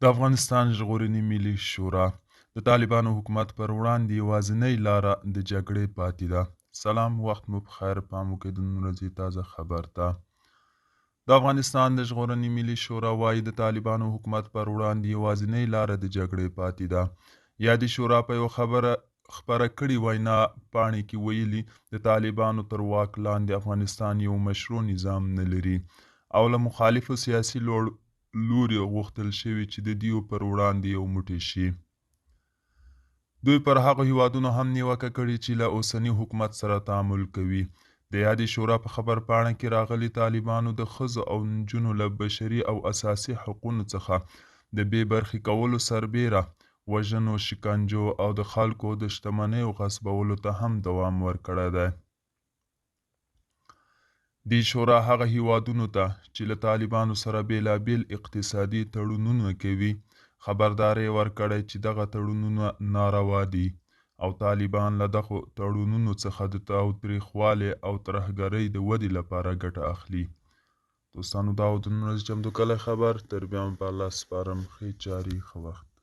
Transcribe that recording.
د افغانستان ژغورنې ملي شورا د طالبانو حکومت پر وړاندې یوازینۍ لاره د جګړې پاتې ده. سلام، وخت مو پخیر. پام وکړئ د نن ورځې تازه خبر ته. د افغانستان د ژغورنې ملي شورا وایي د طالبانو حکومت پر وړاندې یوازینۍ لاره د جګړې پاتې ده. یادې شورا په یو خبره کړې وینا پاڼې کې ویلي د طالبانو تر واک لاندې افغانستان یو مشروع نظام نه لري او له مخالفو سیاسي لوري غوښتل شوي چې د دیو پر وړاندې یو موټی شي. دوی پر هغو هیوادونو هم نیوکه کړې چې له اوسني حکومت سره تعامل کوي. د یادې شورا په خبرپاڼه کې راغلي طالبانو د ښځو او نجونو له بشري او اساسي حقونو څخه د بې برخې کولو سربیره وژنو، شکنجو او د خلکو د شتمنیو غصبولو ته هم دوام ورکړی دی. دې شورا هغه هیوادونو ته چې له طالبانو سره بیلابیل اقتصادي تړونونه کوي خبرداری ورکړی چې دغه تړونونه ناروا دي او طالبان له دغو تړونونو څخه د تاوتریخوالي او ترهګرۍ د ودې لپاره ګټه اخلي. دوستانو، دا و د نن ورځې چمتو کلی خبر. تر بیا هم په الله سپارم. ښې چارې، ښه وخت.